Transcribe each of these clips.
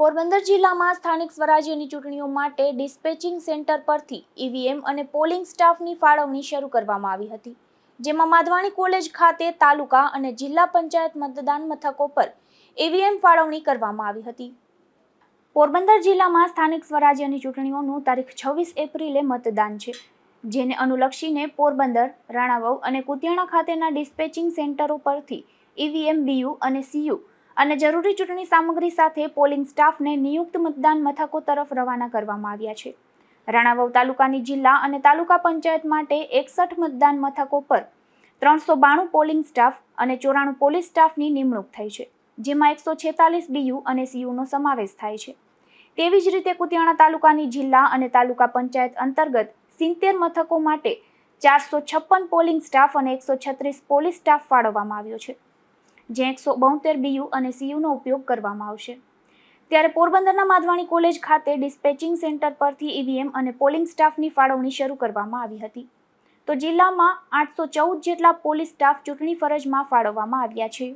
પોરબંદર જિલ્લામાં સ્થાનિક સ્વરાજ્યની ચૂંટણીઓ માટે ડિસ્પેચિંગ સેન્ટર પરથી ઈવીએમ અને પોલિંગ સ્ટાફની ફાળવણી શરૂ કરવામાં આવી હતી, જેમાં માધવાણી કોલેજ ખાતે તાલુકા અને જિલ્લા પંચાયત મતદાન મથકો પર ઈવીએમ ફાળવણી કરવામાં આવી હતી। પોરબંદર જિલ્લામાં સ્થાનિક સ્વરાજ્યની ચૂંટણીઓનું તારીખ 26 એપ્રિલે મતદાન છે, જેને અનુલક્ષીને પોરબંદર, રાણાવાવ અને કુતિયાણા ખાતેના ડિસ્પેચિંગ સેન્ટરો પરથી ઈવીએમ, બીયુ અને સીયુ અને જરૂરી ચૂંટણી સામગ્રી સાથે પોલિંગ સ્ટાફને નિયુક્ત મતદાન મથકો તરફ રવાના કરવામાં આવ્યા છે। રાણાવાવ તાલુકાની જિલ્લા અને તાલુકા પંચાયત માટે 61 મતદાન મથકો પર 392 પોલિંગ સ્ટાફ અને 94 પોલીસ સ્ટાફની નિમણૂક થઈ છે, જેમાં 146 બીયુ અને સીયુનો સમાવેશ થાય છે। તેવી જ રીતે કુતિયાણા તાલુકાની જિલ્લા અને તાલુકા પંચાયત અંતર્ગત 70 મથકો માટે 456 પોલિંગ સ્ટાફ અને 136 પોલીસ સ્ટાફ ફાળવવામાં આવ્યો છે, જે 172 બીયુ અને સીયુનો ઉપયોગ કરવામાં આવશે। ત્યારે પોરબંદરના માધવાણી કોલેજ ખાતે ડિસ્પેચિંગ સેન્ટર પરથી ઈવીએમ અને પોલિંગ સ્ટાફની ફાળવણી શરૂ કરવામાં આવી હતી, તો જિલ્લામાં 814 જેટલા પોલીસ સ્ટાફ ચૂંટણી ફરજમાં ફાળવવામાં આવ્યા છે।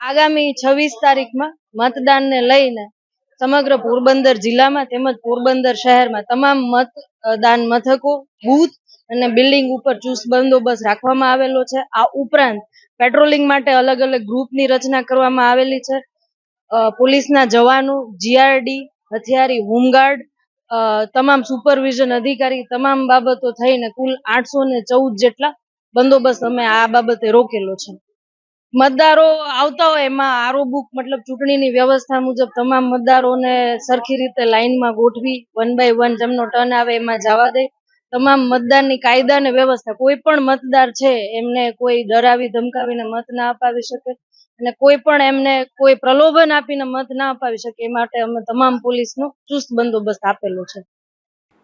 આગામી 26 તારીખમાં મતદાનને લઈને સમગ્ર પોરબંદર જિલ્લામાં તેમજ પોરબંદર શહેરમાં તમામ મતદાન મથકો, બૂથ અને બિલ્ડિંગ ઉપર ચુસ્ત બંદોબસ્ત રાખવામાં આવેલો છે। આ ઉપરાંત પેટ્રોલિંગ માટે અલગ અલગ ગ્રુપની રચના કરવામાં આવેલી છે। પોલીસના જવાનો, જીઆરડી, હથિયારી, હોમગાર્ડ, તમામ સુપરવિઝન અધિકારી, તમામ બાબતો થઈને કુલ 814 જેટલા બંદોબસ્ત અમે આ બાબતે રોકેલો છે। મતદારો આવતા હોય એમાં આરઓ બુક મતલબ ચૂંટણીની વ્યવસ્થા મુજબ તમામ મતદારોને સરખી રીતે લાઈનમાં ગોઠવી 1 બાય 1 જેમનો ટર્ન આવે એમાં જવા દે। તમામ મતદાનની કાયદા અને વ્યવસ્થા, કોઈ પણ મતદાર છે એમને કોઈ ડરાવી ધમકાવીને મત ના અપાવી શકે અને કોઈ પણ એમને કોઈ પ્રલોભન આપીને મત ના અપાવી શકે એ માટે અમે તમામ પોલીસનો ચુસ્ત બંદોબસ્ત આપેલો છે।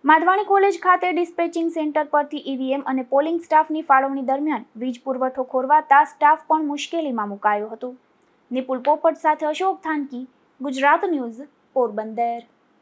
માધવાણી કોલેજ ખાતે ડિસ્પેચિંગ સેન્ટર પરથી ઈવીએમ અને પોલિંગ સ્ટાફની ફાળવણી દરમિયાન વીજ પુરવઠો ખોરવાતા સ્ટાફ પણ મુશ્કેલીમાં મુકાયો હતો। નિપુલ પોપટ સાથે અશોક થાનકી, ગુજરાત ન્યૂઝ, પોરબંદર।